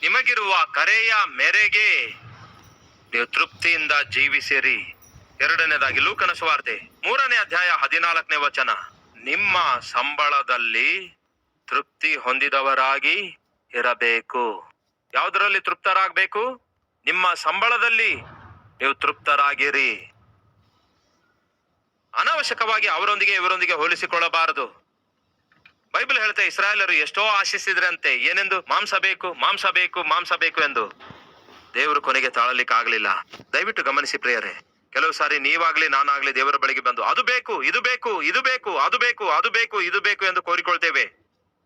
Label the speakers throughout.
Speaker 1: ನಿಮಗಿರುವ ಕರೆಯ ಮೇರೆಗೆ ನೀವು ತೃಪ್ತಿಯಿಂದ ಜೀವಿಸಿರಿ. ಎರಡನೇದಾಗಿ ಲೂಕನ ಸುವಾರ್ತೆ 3ನೇ ಅಧ್ಯಾಯ 14ನೇ ವಚನ. ನಿಮ್ಮ ಸಂಬಳದಲ್ಲಿ ತೃಪ್ತಿ ಹೊಂದಿದವರಾಗಿ ಇರಬೇಕು. ಯಾವುದರಲ್ಲಿ ತೃಪ್ತರಾಗಬೇಕು? ನಿಮ್ಮ ಸಂಬಳದಲ್ಲಿ ನೀವು ತೃಪ್ತರಾಗಿರಿ. ಅನಾವಶ್ಯಕವಾಗಿ ಅವರೊಂದಿಗೆ ಇವರೊಂದಿಗೆ ಹೋಲಿಸಿಕೊಳ್ಳಬಾರದು. ಬೈಬಲ್ ಹೇಳ್ತಾ ಇಸ್ರಾಯೇಲರು ಎಷ್ಟೋ ಆಶಿಸಿದ್ರಂತೆ. ಏನೆಂದು? ಮಾಂಸ ಬೇಕು, ಮಾಂಸ ಬೇಕು, ಮಾಂಸ ಬೇಕು ಎಂದು. ದೇವರು ಕೊನೆಗೆ ತಾಳಲಿಕ್ಕೆ ಆಗ್ಲಿಲ್ಲ. ದಯವಿಟ್ಟು ಗಮನಿಸಿ ಪ್ರಿಯರೇ, ಕೆಲವು ಸಾರಿ ನೀವಾಗ್ಲಿ ನಾನಾಗ್ಲಿ ದೇವರ ಬಳಿಗೆ ಬಂದು ಅದು ಬೇಕು, ಇದು ಬೇಕು, ಇದು ಬೇಕು, ಅದು ಬೇಕು, ಅದು ಬೇಕು, ಇದು ಬೇಕು ಎಂದು ಕೋರಿಕೊಳ್ತೇವೆ.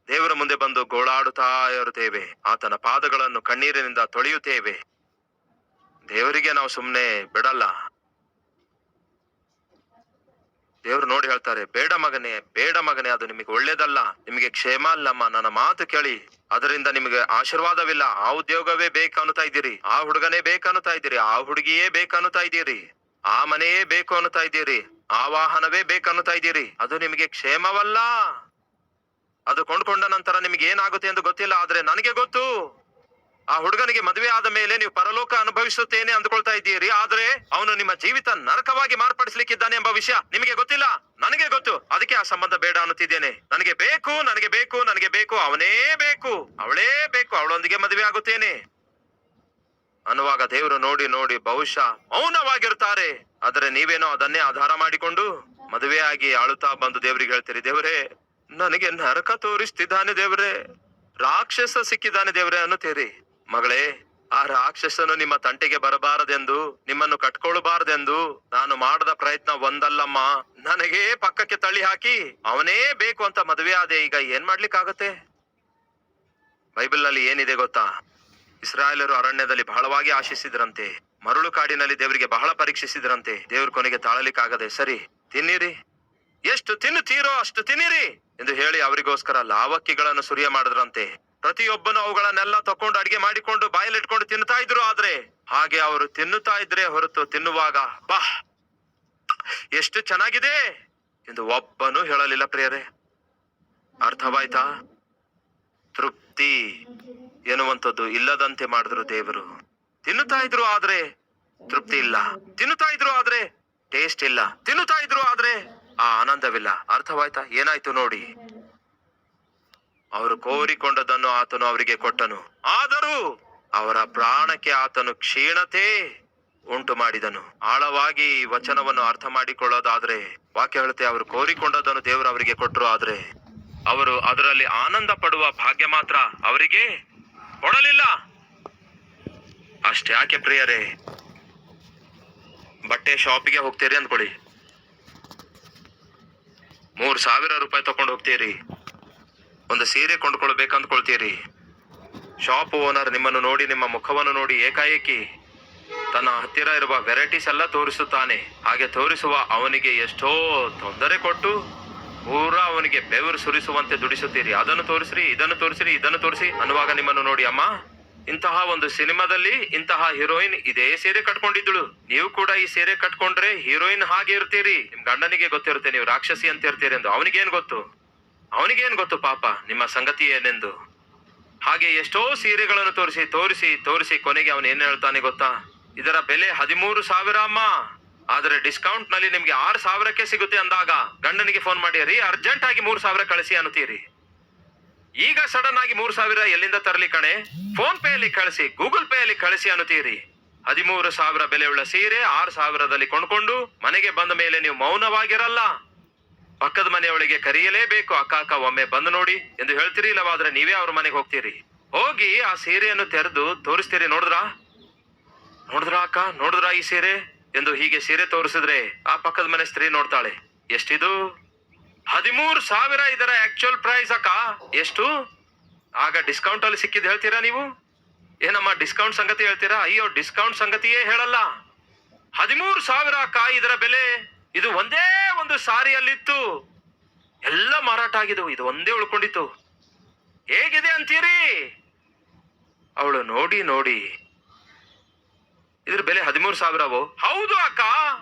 Speaker 1: ದೇವರ ಮುಂದೆ ಬಂದು ಗೋಳಾಡುತ್ತಾ ಇರುತ್ತೇವೆ. ಆತನ ಪಾದಗಳನ್ನು ಕಣ್ಣೀರಿನಿಂದ ತೊಳೆಯುತ್ತೇವೆ. ದೇವರಿಗೆ ನಾವು ಸುಮ್ಮನೆ ಬಿಡಲ್ಲ. ದೇವರು ನೋಡಿ ಹೇಳ್ತಾರೆ, ಬೇಡ ಮಗನೇ, ಬೇಡ ಮಗನೇ, ಅದು ನಿಮಗೆ ಒಳ್ಳೇದಲ್ಲ, ನಿಮಗೆ ಕ್ಷೇಮ ಅಲ್ಲಮ್ಮ, ನನ್ನ ಮಾತು ಕೇಳಿ, ಅದರಿಂದ ನಿಮಗೆ ಆಶೀರ್ವಾದವಿಲ್ಲ. ಆ ಉದ್ಯೋಗವೇ ಬೇಕನ್ನುತ್ತಾ ಇದ್ದೀರಿ, ಆ ಹುಡುಗನೇ ಬೇಕನ್ನುತ್ತಾ ಇದ್ದೀರಿ, ಆ ಹುಡುಗಿಯೇ ಬೇಕನ್ನುತ್ತಾ ಇದ್ದೀರಿ, ಆ ಮನೆಯೇ ಬೇಕು ಅನ್ನುತ್ತಾ ಇದ್ದೀರಿ, ಆ ವಾಹನವೇ ಬೇಕನ್ನುತ್ತಾ ಇದ್ದೀರಿ. ಅದು ನಿಮಗೆ ಕ್ಷೇಮವಲ್ಲ. ಅದು ಕೊಂಡ್ಕೊಂಡ ನಂತರ ನಿಮಗೆ ಏನಾಗುತ್ತೆ ಎಂದು ಗೊತ್ತಿಲ್ಲ. ಆದ್ರೆ ನನಗೆ ಗೊತ್ತು. ಆ ಹುಡುಗನಿಗೆ ಮದುವೆ ಆದ ಮೇಲೆ ನೀವು ಪರಲೋಕ ಅನುಭವಿಸುತ್ತೇನೆ ಅಂದ್ಕೊಳ್ತಾ ಇದ್ದೀರಿ. ಆದ್ರೆ ಅವನು ನಿಮ್ಮ ಜೀವಿತ ನರಕವಾಗಿ ಮಾರ್ಪಡಿಸ್ಲಿಕ್ಕಿದ್ದಾನೆ ಎಂಬ ವಿಷಯ ನಿಮಗೆ ಗೊತ್ತಿಲ್ಲ. ನನಗೆ ಗೊತ್ತು. ಅದಕ್ಕೆ ಆ ಸಂಬಂಧ ಬೇಡ ಅನ್ನುತ್ತಿದ್ದೇನೆ. ನನಗೆ ಬೇಕು, ನನಗೆ ಬೇಕು, ನನಗೆ ಬೇಕು, ಅವನೇ ಬೇಕು, ಅವಳೇ ಬೇಕು, ಅವಳೊಂದಿಗೆ ಮದುವೆ ಆಗುತ್ತೇನೆ ಅನ್ನುವಾಗ ದೇವರು ನೋಡಿ ನೋಡಿ ಬಹುಶಃ ಮೌನವಾಗಿರ್ತಾರೆ. ಆದ್ರೆ ನೀವೇನೋ ಅದನ್ನೇ ಆಧಾರ ಮಾಡಿಕೊಂಡು ಮದುವೆಯಾಗಿ ಆಳುತ್ತಾ ಬಂದು ದೇವರಿಗೆ ಹೇಳ್ತೀರಿ, ದೇವರೇ ನನಗೆ ನರಕ ತೋರಿಸ್ತಿದ್ದಾನೆ, ದೇವರೇ ರಾಕ್ಷಸ ಸಿಕ್ಕಿದ್ದಾನೆ ದೇವರೇ ಅನ್ನುತ್ತೀರಿ. ಮಗಳೇ, ಆ ರಾಕ್ಷಸನು ನಿಮ್ಮ ತಂಟೆಗೆ ಬರಬಾರದೆಂದು, ನಿಮ್ಮನ್ನು ಕಟ್ಕೊಳ್ಬಾರದೆಂದು ನಾನು ಮಾಡದ ಪ್ರಯತ್ನ ಒಂದಲ್ಲಮ್ಮ. ನನಗೇ ಪಕ್ಕಕ್ಕೆ ತಳ್ಳಿ ಹಾಕಿ ಅವನೇ ಬೇಕು ಅಂತ ಮದುವೆ ಆದೆ. ಈಗ ಏನ್ ಮಾಡ್ಲಿಕ್ಕಾಗತ್ತೆ? ಬೈಬಲ್ ನಲ್ಲಿ ಏನಿದೆ ಗೊತ್ತಾ? ಇಸ್ರಾಯೇಲರು ಅರಣ್ಯದಲ್ಲಿ ಬಹಳವಾಗಿ ಆಶಿಸಿದ್ರಂತೆ. ಮರಳು ಕಾಡಿನಲ್ಲಿ ದೇವರಿಗೆ ಬಹಳ ಪರೀಕ್ಷಿಸಿದ್ರಂತೆ. ದೇವ್ರ ಕೊನೆಗೆ ತಾಳಲಿಕ್ಕಾಗದೆ, ಸರಿ ತಿನ್ನಿರಿ, ಎಷ್ಟು ತಿನ್ನುತ್ತೀರೋ ಅಷ್ಟು ತಿನ್ನಿರಿ ಎಂದು ಹೇಳಿ ಅವರಿಗೋಸ್ಕರ ಲಾವಕ್ಕಿಗಳನ್ನು ಸುರಿಯ ಮಾಡಿದ್ರಂತೆ. ಪ್ರತಿಯೊಬ್ಬನು ಅವುಗಳನ್ನೆಲ್ಲ ತಕೊಂಡು ಅಡಿಗೆ ಮಾಡಿಕೊಂಡು ಬಾಯಲ್ಲಿಟ್ಕೊಂಡು ತಿನ್ನುತ್ತಾ ಇದ್ರು. ಆದ್ರೆ ಹಾಗೆ ಅವರು ತಿನ್ನುತ್ತಾ ಇದ್ರೆ ಹೊರತು ತಿನ್ನುವಾಗ ಬಾ ಎಷ್ಟು ಚೆನ್ನಾಗಿದೆ ಎಂದು ಒಬ್ಬನು ಹೇಳಲಿಲ್ಲ. ಪ್ರಿಯರೇ, ಅರ್ಥವಾಯ್ತಾ? ತೃಪ್ತಿ ಎನ್ನುವಂಥದ್ದು ಇಲ್ಲದಂತೆ ಮಾಡಿದ್ರು ದೇವರು. ತಿನ್ನುತ್ತಾ ಇದ್ರು ಆದ್ರೆ ತೃಪ್ತಿ ಇಲ್ಲ, ತಿನ್ನುತ್ತಾ ಇದ್ರು ಆದ್ರೆ ಟೇಸ್ಟ್ ಇಲ್ಲ, ತಿನ್ನುತ್ತಾ ಇದ್ರು ಆದ್ರೆ ಆ ಆನಂದವಿಲ್ಲ. ಅರ್ಥವಾಯ್ತಾ? ಏನಾಯ್ತು ನೋಡಿ. ಅವರು ಕೋರಿಕೊಂಡದನ್ನು ಆತನು ಅವರಿಗೆ ಕೊಟ್ಟನು, ಆದರೂ ಅವರ ಪ್ರಾಣಕ್ಕೆ ಆತನು ಕ್ಷೀಣತೆ ಉಂಟು ಮಾಡಿದನು. ಆಳವಾಗಿ ಈ ವಚನವನ್ನು ಅರ್ಥ ಮಾಡಿಕೊಳ್ಳೋದಾದ್ರೆ ವಾಕ್ಯ ಹೇಳುತ್ತೆ, ಅವರು ಕೋರಿಕೊಂಡದನ್ನು ದೇವರು ಅವರಿಗೆ ಕೊಟ್ಟರು, ಆದ್ರೆ ಅವರು ಅದರಲ್ಲಿ ಆನಂದ ಪಡುವ ಭಾಗ್ಯ ಮಾತ್ರ ಅವರಿಗೆ ಕೊಡಲಿಲ್ಲ. ಅಷ್ಟೇ ಯಾಕೆ ಪ್ರಿಯರೇ? ಬಟ್ಟೆ ಶಾಪಿಗೆ ಹೋಗ್ತೀರಿ ಅಂದ್ಕೊಳ್ಳಿ, 3,000 ರೂಪಾಯಿ ತಕೊಂಡು ಹೋಗ್ತೀರಿ. ಒಂದು ಸೀರೆ ಕೊಂಡ್ಕೊಳ್ಬೇಕಂದ್ಕೊಳ್ತೀರಿ. ಶಾಪ್ ಓನರ್ ನಿಮ್ಮನ್ನು ನೋಡಿ, ನಿಮ್ಮ ಮುಖವನ್ನು ನೋಡಿ ಏಕಾಏಕಿ ತನ್ನ ಹತ್ತಿರ ಇರುವ ವೆರೈಟೀಸ್ ಎಲ್ಲ ತೋರಿಸುತ್ತಾನೆ. ಹಾಗೆ ತೋರಿಸುವ ಅವನಿಗೆ ಎಷ್ಟೋ ತೊಂದರೆ ಕೊಟ್ಟು ಪೂರಾ ಅವನಿಗೆ ಬೆವರು ಸುರಿಸುವಂತೆ ದುಡಿಸುತ್ತೀರಿ. ಅದನ್ನು ತೋರಿಸ್ರಿ, ಇದನ್ನು ತೋರಿಸ್ರಿ, ಇದನ್ನು ತೋರಿಸಿ ಅನ್ನುವಾಗ ನಿಮ್ಮನ್ನು ನೋಡಿ, ಅಮ್ಮ ಇಂತಹ ಒಂದು ಸಿನಿಮಾದಲ್ಲಿ ಇಂತಹ ಹೀರೋಯಿನ್ ಇದೇ ಸೀರೆ ಕಟ್ಕೊಂಡಿದ್ದಳು, ನೀವು ಕೂಡ ಈ ಸೀರೆ ಕಟ್ಕೊಂಡ್ರೆ ಹೀರೋಯಿನ್ ಹಾಗೆ ಇರ್ತೀರಿ. ನಿಮ್ ಗಂಡನಿಗೆ ಗೊತ್ತಿರುತ್ತೆ ನೀವು ರಾಕ್ಷಸಿ ಅಂತ ಇರ್ತೀರಿ ಎಂದು. ಅವನಿಗೇನ್ ಗೊತ್ತು? ಅವನಿಗೇನ್ ಗೊತ್ತು ಪಾಪ ನಿಮ್ಮ ಸಂಗತಿ ಏನೆಂದು. ಹಾಗೆ ಎಷ್ಟೋ ಸೀರೆಗಳನ್ನು ತೋರಿಸಿ ತೋರಿಸಿ ತೋರಿಸಿ ಕೊನೆಗೆ ಅವನು ಏನ್ ಹೇಳ್ತಾನೆ ಗೊತ್ತಾ? ಇದರ ಬೆಲೆ 13,000 ಅಮ್ಮ, ಆದ್ರೆ ಡಿಸ್ಕೌಂಟ್ ನಲ್ಲಿ ನಿಮ್ಗೆ 6,000ಕ್ಕೆ ಸಿಗುತ್ತೆ ಅಂದಾಗ ಗಂಡನಿಗೆ ಫೋನ್ ಮಾಡಿ, ರೀ ಅರ್ಜೆಂಟ್ ಆಗಿ 3,000 ಕಳಿಸಿ ಅನ್ನುತ್ತೀರಿ. ಈಗ ಸಡನ್ ಆಗಿ 3,000 ಎಲ್ಲಿಂದ ತರಲಿ ಕಣೆ? ಫೋನ್ ಪೇ ಅಲ್ಲಿ ಕಳಿಸಿ, ಗೂಗಲ್ ಪೇ ಅಲ್ಲಿ ಕಳಿಸಿ ಅನ್ನುತ್ತೀರಿ. 13,000 ಬೆಲೆಯುಳ್ಳ ಸೀರೆ 6,000ದಲ್ಲಿ ಕೊಂಡ್ಕೊಂಡು ಮನೆಗೆ ಬಂದ ಮೇಲೆ ನೀವು ಮೌನವಾಗಿರಲ್ಲ. ಪಕ್ಕದ ಮನೆಯೊಳಗೆ ಕರೆಯಲೇಬೇಕು, ಅಕ್ಕ ಅಕ್ಕ ಒಮ್ಮೆ ಬಂದು ನೋಡಿ ಎಂದು ಹೇಳ್ತೀರಿ. ಇಲ್ಲವಾದ್ರೆ ನೀವೇ ಅವ್ರ ಮನೆಗೆ ಹೋಗ್ತೀರಿ. ಹೋಗಿ ಆ ಸೀರೆಯನ್ನು ತೆರೆದು ತೋರಿಸ್ತೀರಿ. ನೋಡಿದ್ರಾ ಅಕ್ಕ, ನೋಡಿದ್ರಾ ಈ ಸೀರೆ ಎಂದು ಹೀಗೆ ಸೀರೆ ತೋರಿಸಿದ್ರೆ ಆ ಪಕ್ಕದ ಮನೆ ಸ್ತ್ರೀ ನೋಡ್ತಾಳೆ, ಎಷ್ಟಿದು? 13,000 ಇದರ ಆಕ್ಚುಯಲ್ ಪ್ರೈಸ್ ಅಕ್ಕ. ಎಷ್ಟು? ಆಗ ಡಿಸ್ಕೌಂಟ್ ಅಲ್ಲಿ ಸಿಕ್ಕಿದ್ ಹೇಳ್ತೀರಾ ನೀವು? ಏನಮ್ಮ ಡಿಸ್ಕೌಂಟ್ ಸಂಗತಿ ಹೇಳ್ತೀರಾ? ಅಯ್ಯೋ ಡಿಸ್ಕೌಂಟ್ ಸಂಗತಿಯೇ ಹೇಳಲ್ಲ. 13,000 ಅಕ್ಕ ಇದರ ಬೆಲೆ. ಇದು ಒಂದೇ ಒಂದು ಸಾರಿಯಲ್ಲಿತ್ತು, ಎಲ್ಲ ಮಾರಾಟ ಆಗಿದ್ದು, ಇದು ಒಂದೇ ಉಳ್ಕೊಂಡಿತ್ತು. ಹೇಗಿದೆ ಅಂತೀರಿ? ಅವಳು ನೋಡಿ ನೋಡಿ, ಇದ್ರ ಬೆಲೆ 13,000ವೋ? ಹೌದು ಅಕ್ಕ.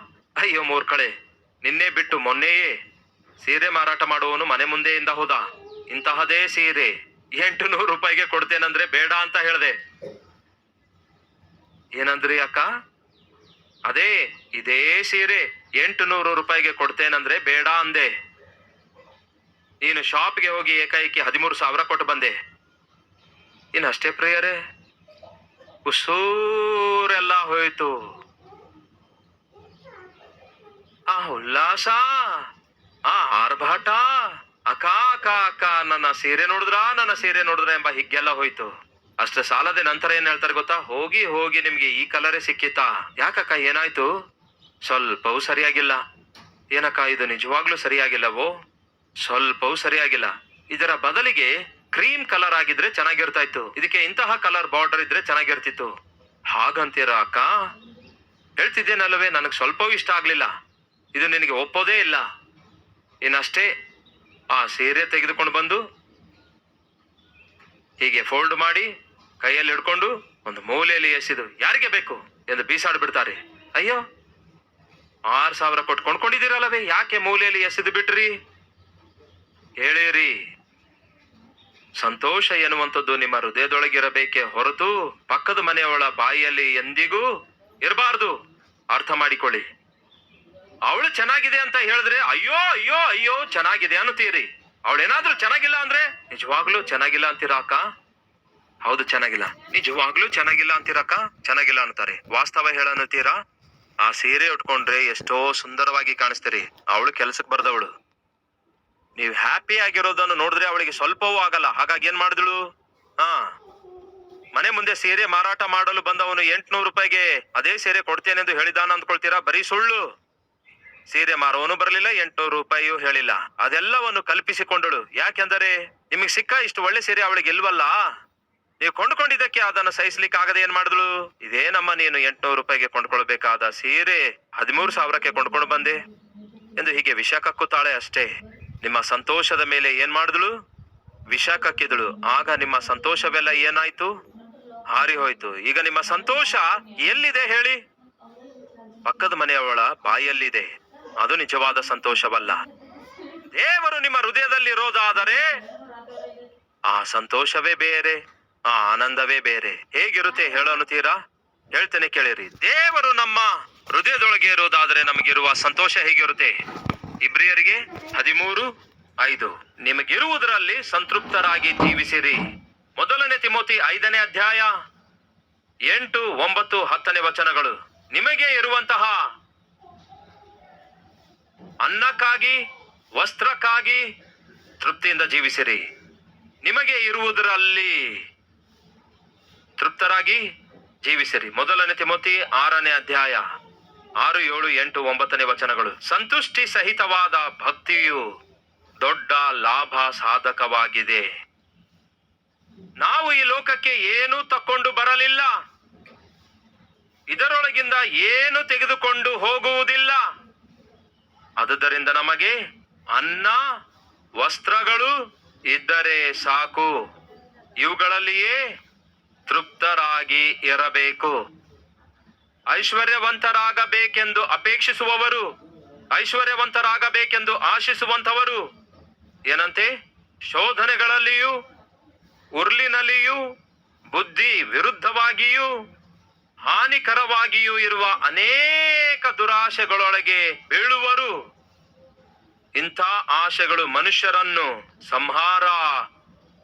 Speaker 1: ಅಯ್ಯೋ ಮೂರ್ಖಳೆ, ನಿನ್ನೆ ಬಿಟ್ಟು ಮೊನ್ನೆಯೇ ಸೀರೆ ಮಾರಾಟ ಮಾಡುವವನು ಮನೆ ಮುಂದೆಯಿಂದ ಹೋದ. ಇಂತಹದೇ ಸೀರೆ 800 ರೂಪಾಯಿಗೆ ಕೊಡ್ತೇನಂದ್ರೆ ಬೇಡ ಅಂತ ಹೇಳ್ದೆ. ಏನಂದ್ರಿ ಅಕ್ಕ? ಅದೇ ಇದೇ ಸೀರೆ 800 ರೂಪಾಯಿಗೆ ಕೊಡ್ತೇನಂದ್ರೆ ಬೇಡ ಅಂದೆ. ನೀನು ಶಾಪ್ಗೆ ಹೋಗಿ ಏಕಾಏಕಿ 13,000 ಕೊಟ್ಟು ಬಂದೆ. ಇನ್ನಷ್ಟೇ ಪ್ರಿಯರೇ, ಉಸೂರೆಲ್ಲ ಹೋಯ್ತು. ಆ ಉಲ್ಲಾಸ, ಆ ಆರ್ಭಾಟ, ಅಕ್ಕ ಅಕ್ಕ ಅಕ್ಕ ನನ್ನ ಸೀರೆ ನೋಡಿದ್ರ ಎಂಬ ಹಿಗ್ಗೆಲ್ಲ ಹೋಯ್ತು. ಅಷ್ಟೇ ಸಾಲದೆ ನಂತರ ಏನ್ ಹೇಳ್ತಾರೆ ಗೊತ್ತಾ? ಹೋಗಿ ಹೋಗಿ ನಿಮ್ಗೆ ಈ ಕಲರೇ ಸಿಕ್ಕಿತಾ? ಯಾಕಕ್ಕ ಏನಾಯ್ತು? ಸ್ವಲ್ಪವೂ ಸರಿಯಾಗಿಲ್ಲ. ಏನಕ್ಕ ಇದು ನಿಜವಾಗ್ಲೂ ಸರಿಯಾಗಿಲ್ಲವೋ? ಸ್ವಲ್ಪವೂ ಸರಿಯಾಗಿಲ್ಲ. ಇದರ ಬದಲಿಗೆ ಕ್ರೀಮ್ ಕಲರ್ ಆಗಿದ್ರೆ ಚೆನ್ನಾಗಿರ್ತಾ ಇತ್ತು. ಇದಕ್ಕೆ ಇಂತಹ ಕಲರ್ ಬಾರ್ಡರ್ ಇದ್ರೆ ಚೆನ್ನಾಗಿರ್ತಿತ್ತು. ಹಾಗಂತೀರಾ ಅಕ್ಕ? ಹೇಳ್ತಿದ್ದೇನಲ್ವೇ, ನನಗೆ ಸ್ವಲ್ಪವೂ ಇಷ್ಟ ಆಗ್ಲಿಲ್ಲ. ಇದು ನಿನಗೆ ಒಪ್ಪೋದೇ ಇಲ್ಲ. ಇನ್ನಷ್ಟೇ ಆ ಸೀರೆ ತೆಗೆದುಕೊಂಡು ಬಂದು ಹೀಗೆ ಫೋಲ್ಡ್ ಮಾಡಿ ಕೈಯಲ್ಲಿ ಹಿಡ್ಕೊಂಡು ಒಂದು ಮೂಲೆಯಲ್ಲಿ ಎಸೆದು ಯಾರಿಗೆ ಬೇಕು ಎಂದು ಬೀಸಾಡ್ಬಿಡ್ತಾರೆ. ಅಯ್ಯೋ, 6,000 ಕೊಟ್ಟು ಕೊಂಡ್ಕೊಂಡಿದ್ದೀರಲ್ಲವೇ, ಯಾಕೆ ಮೂಲೆಯಲ್ಲಿ ಎಸೆದು ಬಿಟ್ರಿ? ಹೇಳಿರಿ. ಸಂತೋಷ ಎನ್ನುವಂಥದ್ದು ನಿಮ್ಮ ಹೃದಯದೊಳಗಿರಬೇಕೆ ಹೊರತು ಪಕ್ಕದ ಮನೆಯವಳ ಬಾಯಿಯಲ್ಲಿ ಎಂದಿಗೂ ಇರಬಾರ್ದು. ಅರ್ಥ ಮಾಡಿಕೊಳ್ಳಿ. ಅವಳು ಚೆನ್ನಾಗಿದೆ ಅಂತ ಹೇಳಿದ್ರೆ ಅಯ್ಯೋ ಅಯ್ಯೋ ಅಯ್ಯೋ ಚೆನ್ನಾಗಿದೆ ಅನ್ನುತ್ತೀರಿ. ಅವಳೇನಾದ್ರೂ ಚೆನ್ನಾಗಿಲ್ಲ ಅಂದ್ರೆ ನಿಜವಾಗ್ಲೂ ಚೆನ್ನಾಗಿಲ್ಲ ಅಂತೀರಾ ಅಕ್ಕ? ಹೌದು, ಚೆನ್ನಾಗಿಲ್ಲ. ನಿಜವಾಗ್ಲೂ ಚೆನ್ನಾಗಿಲ್ಲ ಅಂತೀರಕ್ಕ? ಚೆನ್ನಾಗಿಲ್ಲ ಅಂತಾರೆ. ವಾಸ್ತವ ಹೇಳನ್ನುತ್ತೀರಾ? ಆ ಸೀರೆ ಉಟ್ಕೊಂಡ್ರೆ ಎಷ್ಟೋ ಸುಂದರವಾಗಿ ಕಾಣಿಸ್ತೀರಿ. ಅವಳು ಕೆಲ್ಸಕ್ಕೆ ಬರ್ದವಳು. ನೀವು ಹ್ಯಾಪಿ ಆಗಿರೋದನ್ನು ನೋಡಿದ್ರೆ ಅವಳಿಗೆ ಸ್ವಲ್ಪವೂ ಆಗಲ್ಲ. ಹಾಗಾಗಿ ಏನ್ ಮಾಡಿದಳು? ಮನೆ ಮುಂದೆ ಸೀರೆ ಮಾರಾಟ ಮಾಡಲು ಬಂದವನು 800 ರೂಪಾಯಿಗೆ ಅದೇ ಸೀರೆ ಕೊಡ್ತೇನೆಂದು ಹೇಳಿದಾನ ಅಂದ್ಕೊಳ್ತೀರಾ? ಬರೀ ಸುಳ್ಳು. ಸೀರೆ ಮಾರುವನು ಬರಲಿಲ್ಲ, 800 ರೂಪಾಯಿಯೂ ಹೇಳಿಲ್ಲ. ಅದೆಲ್ಲವನ್ನು ಕಲ್ಪಿಸಿಕೊಂಡಳು. ಯಾಕೆಂದರೆ ನಿಮಗೆ ಸಿಕ್ಕ ಇಷ್ಟು ಒಳ್ಳೆ ಸೀರೆ ಅವಳಿಗೆ ಇಲ್ವಲ್ಲ. ನೀವು ಕೊಂಡ್ಕೊಂಡಿದ್ದಕ್ಕೆ ಅದನ್ನು ಸಹಿಸ್ಲಿಕ್ಕೆ ಆಗದೆ ಏನ್ ಮಾಡಿದ್ಳು? ಇದೇ ನಮ್ಮ ನೀನು 800 ರೂಪಾಯಿಗೆ ಕೊಂಡ್ಕೊಳ್ಬೇಕಾದ ಸೀರೆ 13,000ಕ್ಕೆ ಕೊಂಡ್ಕೊಂಡು ಬಂದೆ ಎಂದು ಹೀಗೆ ವಿಷ ಕಕ್ಕುತ್ತಾಳೆ ಅಷ್ಟೇ. ನಿಮ್ಮ ಸಂತೋಷದ ಮೇಲೆ ಏನ್ ಮಾಡಿದ್ಳು? ವಿಷ ಕಕ್ಕಿದಳು. ಆಗ ನಿಮ್ಮ ಸಂತೋಷವೆಲ್ಲ ಏನಾಯ್ತು? ಹಾರಿ ಹೋಯ್ತು. ಈಗ ನಿಮ್ಮ ಸಂತೋಷ ಎಲ್ಲಿದೆ ಹೇಳಿ? ಪಕ್ಕದ ಮನೆಯವಳ ಬಾಯಲ್ಲಿದೆ. ಅದು ನಿಜವಾದ ಸಂತೋಷವಲ್ಲ. ದೇವರು ನಿಮ್ಮ ಹೃದಯದಲ್ಲಿರೋದಾದರೆ ಆ ಸಂತೋಷವೇ ಬೇರೆ, ಆ ಆನಂದವೇ ಬೇರೆ. ಹೇಗಿರುತ್ತೆ ಹೇಳೋನ್ನುತ್ತೀರಾ? ಹೇಳ್ತೇನೆ ಕೇಳಿರಿ. ದೇವರು ನಮ್ಮ ಹೃದಯದೊಳಗೆ ಇರೋದಾದ್ರೆ ನಮಗಿರುವ ಸಂತೋಷ ಹೇಗಿರುತ್ತೆ? ಇಬ್ರಿಯರಿಗೆ 13:5 ನಿಮಗಿರುವುದರಲ್ಲಿ ಸಂತೃಪ್ತರಾಗಿ ಜೀವಿಸಿರಿ. ಮೊದಲನೇ ತಿಮೋತಿ 5ನೇ ಅಧ್ಯಾಯ 8, 9, 10ನೇ ವಚನಗಳು. ನಿಮಗೆ ಇರುವಂತಹ ಅನ್ನಕ್ಕಾಗಿ, ವಸ್ತ್ರಕ್ಕಾಗಿ ತೃಪ್ತಿಯಿಂದ ಜೀವಿಸಿರಿ. ನಿಮಗೆ ಇರುವುದರಲ್ಲಿ ತೃಪ್ತರಾಗಿ ಜೀವಿಸಿರಿ. ಮೊದಲನೇ ತಿಮೋತಿ 6ನೇ ಅಧ್ಯಾಯ 6, 7, 8, 9ನೇ ವಚನಗಳು. ಸಂತುಷ್ಟಿ ಸಹಿತವಾದ ಭಕ್ತಿಯು ದೊಡ್ಡ ಲಾಭ ಸಾಧಕವಾಗಿದೆ. ನಾವು ಈ ಲೋಕಕ್ಕೆ ಏನೂ ತಕ್ಕೊಂಡು ಬರಲಿಲ್ಲ, ಇದರೊಳಗಿಂದ ಏನು ತೆಗೆದುಕೊಂಡು ಹೋಗುವುದಿಲ್ಲ. ಆದುದರಿಂದ ನಮಗೆ ಅನ್ನ, ವಸ್ತ್ರಗಳು ಇದ್ದರೆ ಸಾಕು. ಇವುಗಳಲ್ಲಿಯೇ ತೃಪ್ತರಾಗಿ ಇರಬೇಕು. ಐಶ್ವರ್ಯವಂತರಾಗಬೇಕೆಂದು ಅಪೇಕ್ಷಿಸುವವರು, ಐಶ್ವರ್ಯವಂತರಾಗಬೇಕೆಂದು ಆಶಿಸುವಂತವರು ಏನಂತೆ? ಶೋಧನೆಗಳಲ್ಲಿಯೂ ಉರ್ಲಿನಲ್ಲಿಯೂ ಬುದ್ಧಿ ವಿರುದ್ಧವಾಗಿಯೂ ಹಾನಿಕರವಾಗಿಯೂ ಇರುವ ಅನೇಕ ದುರಾಶೆಗಳೊಳಗೆ ಬೀಳುವರು. ಇಂಥ ಆಶೆಗಳು ಮನುಷ್ಯರನ್ನು ಸಂಹಾರ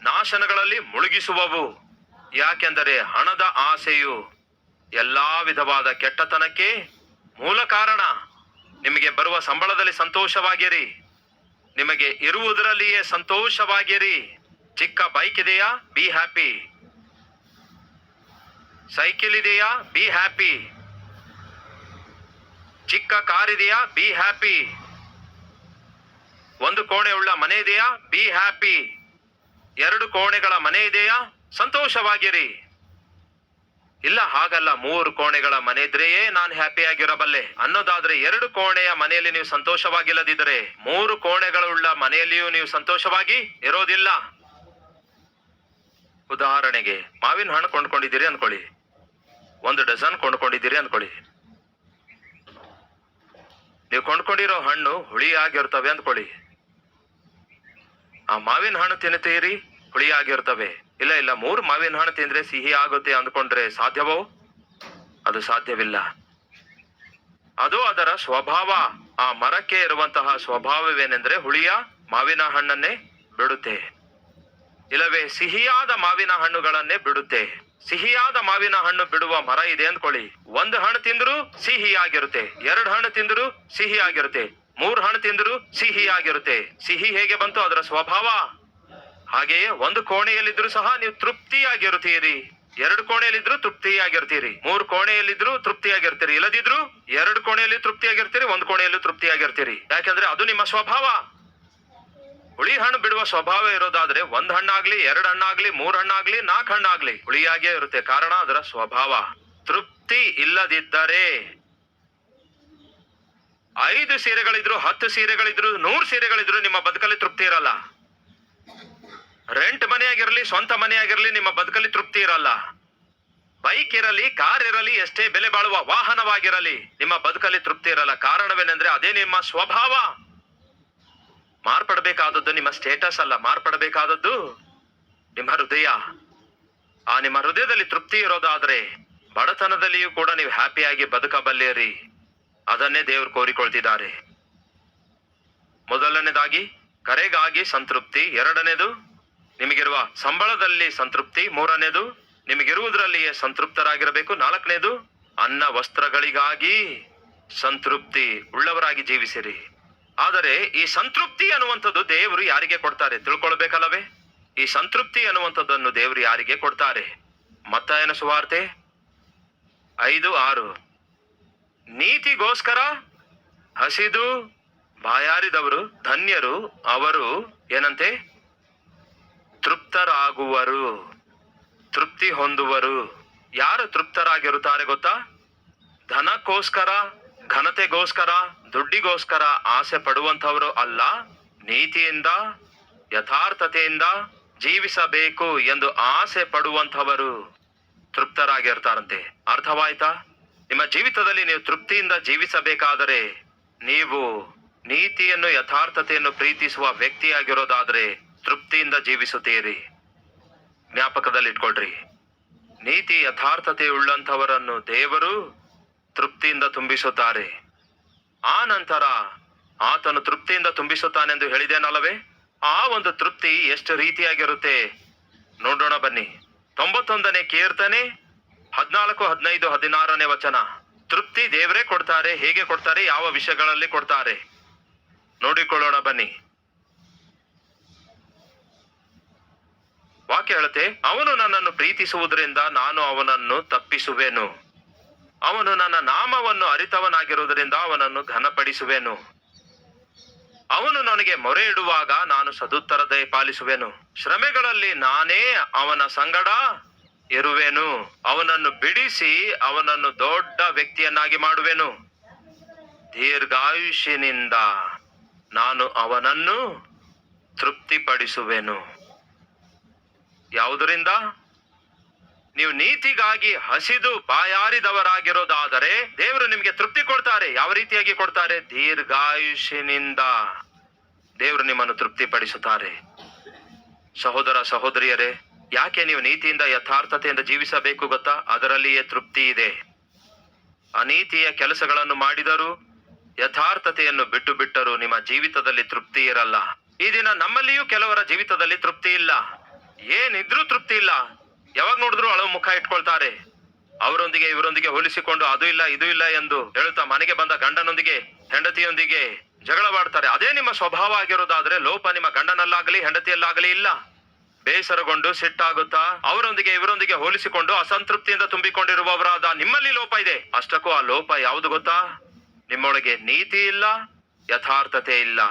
Speaker 1: ನಾಶನಗಳಲ್ಲಿ ಮುಳುಗಿಸುವವು. ಯಾಕೆಂದರೆ ಹಣದ ಆಸೆಯು ಎಲ್ಲಾ ವಿಧವಾದ ಕೆಟ್ಟತನಕ್ಕೆ ಮೂಲ ಕಾರಣ. ನಿಮಗೆ ಬರುವ ಸಂಬಳದಲ್ಲಿ ಸಂತೋಷವಾಗಿರಿ. ನಿಮಗೆ ಇರುವುದರಲ್ಲಿಯೇ ಸಂತೋಷವಾಗಿರಿ. ಚಿಕ್ಕ ಬೈಕ್ ಇದೆಯಾ? Be happy. ಸೈಕಲ್ ಇದೆಯಾ? Be happy. ಚಿಕ್ಕ ಕಾರ್ ಇದೆಯಾ? Be happy. ಒಂದು ಕೋಣೆ ಉಳ್ಳ ಮನೆ ಇದೆಯಾ? Be happy. 2 ಕೋಣೆಗಳ ಮನೆ ಇದೆಯಾ? ಸಂತೋಷವಾಗಿರಿ. ಇಲ್ಲ, ಹಾಗಲ್ಲ, 3 ಕೋಣೆಗಳ ಮನೆ ಇದ್ರೆಯೇ ನಾನು ಹ್ಯಾಪಿ ಆಗಿರಬಲ್ಲೆ ಅನ್ನೋದಾದ್ರೆ 2 ಕೋಣೆಯ ಮನೆಯಲ್ಲಿ ನೀವು ಸಂತೋಷವಾಗಿಲ್ಲದಿದ್ದರೆ 3 ಕೋಣೆಗಳುಳ್ಳ ಮನೆಯಲ್ಲಿಯೂ ನೀವು ಸಂತೋಷವಾಗಿ ಇರೋದಿಲ್ಲ. ಉದಾಹರಣೆಗೆ ಮಾವಿನ ಹಣ್ಣು ಕೊಂಡ್ಕೊಂಡಿದ್ದೀರಿ ಅನ್ಕೊಳ್ಳಿ, 1 ಡಜನ್ ಕೊಂಡ್ಕೊಂಡಿದ್ದೀರಿ ಅನ್ಕೊಳ್ಳಿ. ನೀವು ಕೊಂಡ್ಕೊಂಡಿರೋ ಹಣ್ಣು ಹುಳಿ ಆಗಿರ್ತವೆ ಅಂದ್ಕೊಳ್ಳಿ. ಆ ಮಾವಿನ ಹಣ್ಣು ತಿನ್ನುತ್ತೀರಿ, ಹುಳಿಯಾಗಿರ್ತವೆ. ಇಲ್ಲ ಇಲ್ಲ, 3 ಮಾವಿನ ಹಣ್ಣು ತಿಂದ್ರೆ ಸಿಹಿ ಆಗುತ್ತೆ ಅಂದ್ಕೊಂಡ್ರೆ ಸಾಧ್ಯವೋ? ಅದು ಸಾಧ್ಯವಿಲ್ಲ. ಅದು ಅದರ ಸ್ವಭಾವ. ಆ ಮರಕ್ಕೆ ಇರುವಂತಹ ಸ್ವಭಾವವೇನೆಂದ್ರೆ ಹುಳಿಯ ಮಾವಿನ ಹಣ್ಣನ್ನೇ ಬಿಡುತ್ತೆ, ಇಲ್ಲವೇ ಸಿಹಿಯಾದ ಮಾವಿನ ಹಣ್ಣುಗಳನ್ನೇ ಬಿಡುತ್ತೆ. ಸಿಹಿಯಾದ ಮಾವಿನ ಹಣ್ಣು ಬಿಡುವ ಮರ ಇದೆ ಅಂದ್ಕೊಳ್ಳಿ. 1 ಹಣ್ಣು ತಿಂದ್ರು ಸಿಹಿ ಆಗಿರುತ್ತೆ, 2 ಹಣ್ಣು ತಿಂದ್ರು ಸಿಹಿ ಆಗಿರುತ್ತೆ, 3 ಹಣ್ಣು ತಿಂದ್ರು ಸಿಹಿ ಆಗಿರುತ್ತೆ. ಸಿಹಿ ಹೇಗೆ ಬಂತು? ಅದರ ಸ್ವಭಾವ. ಹಾಗೆಯೇ 1 ಕೋಣೆಯಲ್ಲಿದ್ರು ಸಹ ನೀವು ತೃಪ್ತಿಯಾಗಿರುತ್ತೀರಿ, 2 ಕೋಣೆಯಲ್ಲಿದ್ರು ತೃಪ್ತಿಯಾಗಿರ್ತೀರಿ, 3 ಕೋಣೆಯಲ್ಲಿದ್ರು ತೃಪ್ತಿಯಾಗಿರ್ತೀರಿ. ಇಲ್ಲದಿದ್ರು 2 ಕೋಣೆಯಲ್ಲಿ ತೃಪ್ತಿಯಾಗಿರ್ತೀರಿ, 1 ಕೋಣೆಯಲ್ಲೂ ತೃಪ್ತಿಯಾಗಿರ್ತೀರಿ. ಯಾಕಂದ್ರೆ ಅದು ನಿಮ್ಮ ಸ್ವಭಾವ. ಹುಳಿ ಹಣ್ಣು ಬಿಡುವ ಸ್ವಭಾವ ಇರೋದಾದ್ರೆ 1 ಹಣ್ಣಾಗ್ಲಿ, 2 ಹಣ್ಣಾಗ್ಲಿ, 3 ಹಣ್ಣಾಗ್ಲಿ, 4 ಹಣ್ಣಾಗ್ಲಿ ಹುಳಿಯಾಗೇ ಇರುತ್ತೆ. ಕಾರಣ ಅದರ ಸ್ವಭಾವ. ತೃಪ್ತಿ ಇಲ್ಲದಿದ್ದರೆ 5 ಸೀರೆಗಳಿದ್ರು, 10 ಸೀರೆಗಳಿದ್ರು, 100 ಸೀರೆಗಳಿದ್ರು ನಿಮ್ಮ ಬದುಕಲ್ಲಿ ತೃಪ್ತಿ ಇರಲ್ಲ. ರೆಂಟ್ ಮನೆಯಾಗಿರ್ಲಿ, ಸ್ವಂತ ಮನೆಯಾಗಿರ್ಲಿ, ನಿಮ್ಮ ಬದುಕಲ್ಲಿ ತೃಪ್ತಿ ಇರಲ್ಲ. ಬೈಕ್ ಇರಲಿ, ಕಾರ್ ಇರಲಿ, ಎಷ್ಟೇ ಬೆಲೆ ಬಾಳುವ ವಾಹನವಾಗಿರಲಿ, ನಿಮ್ಮ ಬದುಕಲ್ಲಿ ತೃಪ್ತಿ ಇರಲ್ಲ. ಕಾರಣವೇನೆಂದ್ರೆ ಅದೇ ನಿಮ್ಮ ಸ್ವಭಾವ. ಮಾರ್ಪಡಬೇಕಾದದ್ದು ನಿಮ್ಮ ಸ್ಟೇಟಸ್ ಅಲ್ಲ, ಮಾರ್ಪಡಬೇಕಾದದ್ದು ನಿಮ್ಮ ಹೃದಯ. ಆ ನಿಮ್ಮ ಹೃದಯದಲ್ಲಿ ತೃಪ್ತಿ ಇರೋದಾದ್ರೆ ಬಡತನದಲ್ಲಿಯೂ ಕೂಡ ನೀವು ಹ್ಯಾಪಿಯಾಗಿ ಬದುಕಬಲ್ಲಿರಿ. ಅದನ್ನೇ ದೇವರು ಕೋರಿಕೊಳ್ತಿದ್ದಾರೆ. ಮೊದಲನೇದಾಗಿ ಕರೆಗಾಗಿ ಸಂತೃಪ್ತಿ, 2ನೇದು ನಿಮಗಿರುವ ಸಂಬಳದಲ್ಲಿ ಸಂತೃಪ್ತಿ, 3ನೇದು ನಿಮಗಿರುವುದರಲ್ಲಿಯೇ ಸಂತೃಪ್ತರಾಗಿರಬೇಕು, 4ನೇದು ಅನ್ನ ವಸ್ತ್ರಗಳಿಗಾಗಿ ಸಂತೃಪ್ತಿ ಉಳ್ಳವರಾಗಿ ಜೀವಿಸಿರಿ. ಆದರೆ ಈ ಸಂತೃಪ್ತಿ ಅನ್ನುವಂಥದ್ದು ದೇವರು ಯಾರಿಗೆ ಕೊಡ್ತಾರೆ ತಿಳ್ಕೊಳ್ಬೇಕಲ್ಲವೇ? ಈ ಸಂತೃಪ್ತಿ ಅನ್ನುವಂಥದ್ದನ್ನು ದೇವರು ಯಾರಿಗೆ ಕೊಡ್ತಾರೆ? ಮತ್ತಾಯನ ಸುವಾರ್ತೆ 5:6, ನೀತಿಗೋಸ್ಕರ ಹಸಿದು ಬಾಯಾರಿದವರು ಧನ್ಯರು, ಅವರು ಏನಂತೆ? ತೃಪ್ತರಾಗುವರು, ತೃಪ್ತಿ ಹೊಂದುವರು. ಯಾರು ತೃಪ್ತರಾಗಿರುತ್ತಾರೆ ಗೊತ್ತಾ? ಧನಕ್ಕೋಸ್ಕರ, ಘನತೆಗೋಸ್ಕರ, ದುಡ್ಡಿಗೋಸ್ಕರ ಆಸೆ ಪಡುವಂಥವರು ಅಲ್ಲ, ನೀತಿಯಿಂದ ಯಥಾರ್ಥತೆಯಿಂದ ಜೀವಿಸಬೇಕು ಎಂದು ಆಸೆ ಪಡುವಂಥವರು ತೃಪ್ತರಾಗಿರ್ತಾರಂತೆ. ಅರ್ಥವಾಯ್ತಾ? ನಿಮ್ಮ ಜೀವಿತದಲ್ಲಿ ನೀವು ತೃಪ್ತಿಯಿಂದ ಜೀವಿಸಬೇಕಾದರೆ ನೀವು ನೀತಿಯನ್ನು ಯಥಾರ್ಥತೆಯನ್ನು ಪ್ರೀತಿಸುವ ವ್ಯಕ್ತಿಯಾಗಿರೋದಾದ್ರೆ ತೃಪ್ತಿಯಿಂದ ಜೀವಿಸುತ್ತೀರಿ. ಜ್ಞಾಪಕದಲ್ಲಿ ಇಟ್ಕೊಳ್ರಿ, ನೀತಿ ಯಥಾರ್ಥತೆ ಉಳ್ಳಂಥವರನ್ನು ದೇವರು ತೃಪ್ತಿಯಿಂದ ತುಂಬಿಸುತ್ತಾರೆ. ಆ ನಂತರ ಆತನು ತೃಪ್ತಿಯಿಂದ ತುಂಬಿಸುತ್ತಾನೆಂದು ಹೇಳಿದೇನಲ್ಲವೇ? ಆ ಒಂದು ತೃಪ್ತಿ ಎಷ್ಟು ರೀತಿಯಾಗಿರುತ್ತೆ ನೋಡೋಣ ಬನ್ನಿ. 91ನೇ ಕೀರ್ತನೆ 14, 15, 16ನೇ ವಚನ. ತೃಪ್ತಿ ದೇವರೇ ಕೊಡ್ತಾರೆ. ಹೇಗೆ ಕೊಡ್ತಾರೆ? ಯಾವ ವಿಷಯಗಳಲ್ಲಿ ಕೊಡ್ತಾರೆ ನೋಡಿಕೊಳ್ಳೋಣ ಬನ್ನಿ. ವಾಕ್ಯ ಹೇಳುತ್ತೆ, ಅವನು ನನ್ನನ್ನು ಪ್ರೀತಿಸುವುದರಿಂದ ನಾನು ಅವನನ್ನು ತಪ್ಪಿಸುವೆನು, ಅವನು ನನ್ನ ನಾಮವನ್ನು ಅರಿತವನಾಗಿರುವುದರಿಂದ ಅವನನ್ನು ಘನಪಡಿಸುವೆನು, ಅವನು ನನಗೆ ಮೊರೆ ಇಡುವಾಗ ನಾನು ಸದುತ್ತರ ದಯಪಾಲಿಸುವೆನು, ಶ್ರಮೆಗಳಲ್ಲಿ ನಾನೇ ಅವನ ಸಂಗಡ ಇರುವೆನು, ಅವನನ್ನು ಬಿಡಿಸಿ ಅವನನ್ನು ದೊಡ್ಡ ವ್ಯಕ್ತಿಯನ್ನಾಗಿ ಮಾಡುವೆನು, ದೀರ್ಘಾಯುಷ್ಯನಿಂದ ನಾನು ಅವನನ್ನು ತೃಪ್ತಿಪಡಿಸುವೆನು. ಯಾವುದರಿಂದ? ನೀವು ನೀತಿಗಾಗಿ ಹಸಿದು ಬಾಯಾರಿದವರಾಗಿರೋದಾದರೆ ದೇವರು ನಿಮಗೆ ತೃಪ್ತಿ ಕೊಡ್ತಾರೆ. ಯಾವ ರೀತಿಯಾಗಿ ಕೊಡ್ತಾರೆ? ದೀರ್ಘಾಯುಷ್ಯನಿಂದ ದೇವರು ನಿಮ್ಮನ್ನು ತೃಪ್ತಿಪಡಿಸುತ್ತಾರೆ. ಸಹೋದರ ಸಹೋದರಿಯರೇ, ಯಾಕೆ ನೀವು ನೀತಿಯಿಂದ ಯಥಾರ್ಥತೆಯಿಂದ ಜೀವಿಸಬೇಕು ಗೊತ್ತಾ? ಅದರಲ್ಲಿಯೇ ತೃಪ್ತಿ ಇದೆ. ಅನೀತಿಯ ಕೆಲಸಗಳನ್ನು ಮಾಡಿದರೂ ಯಥಾರ್ಥತೆಯನ್ನು ಬಿಟ್ಟು ಬಿಟ್ಟರು ನಿಮ್ಮ ಜೀವಿತದಲ್ಲಿ ತೃಪ್ತಿ ಇರಲ್ಲ. ಈ ದಿನ ನಮ್ಮಲ್ಲಿಯೂ ಕೆಲವರ ಜೀವಿತದಲ್ಲಿ ತೃಪ್ತಿ ಇಲ್ಲ. ಏನಿದ್ರೂ ತೃಪ್ತಿ ಇಲ್ಲ. ಯಾವಾಗ ನೋಡಿದ್ರು ಅಳವು ಮುಖ ಇಟ್ಕೊಳ್ತಾರೆ. ಅವರೊಂದಿಗೆ ಇವರೊಂದಿಗೆ ಹೋಲಿಸಿಕೊಂಡು ಅದು ಇಲ್ಲ ಇದು ಇಲ್ಲ ಎಂದು ಹೇಳುತ್ತಾ ಮನೆಗೆ ಬಂದ ಗಂಡನೊಂದಿಗೆ ಹೆಂಡತಿಯೊಂದಿಗೆ ಜಗಳವಾಡ್ತಾರೆ. ಅದೇ ನಿಮ್ಮ ಸ್ವಭಾವ ಆಗಿರೋದಾದ್ರೆ ಲೋಪ ನಿಮ್ಮ ಗಂಡನಲ್ಲಾಗಲಿ ಹೆಂಡತಿಯಲ್ಲಾಗಲಿ ಇಲ್ಲ. ಬೇಸರಗೊಂಡು ಸಿಟ್ಟಾಗುತ್ತಾ ಅವರೊಂದಿಗೆ ಇವರೊಂದಿಗೆ ಹೋಲಿಸಿಕೊಂಡು ಅಸಂತೃಪ್ತಿಯಿಂದ ತುಂಬಿಕೊಂಡಿರುವವರಾದ ನಿಮ್ಮಲ್ಲಿ ಲೋಪ ಇದೆ. ಅಷ್ಟಕ್ಕೂ ಆ ಲೋಪ ಯಾವುದು ಗೊತ್ತಾ? ನಿಮ್ಮೊಳಗೆ ನೀತಿ ಇಲ್ಲ, ಯಥಾರ್ಥತೆ ಇಲ್ಲ.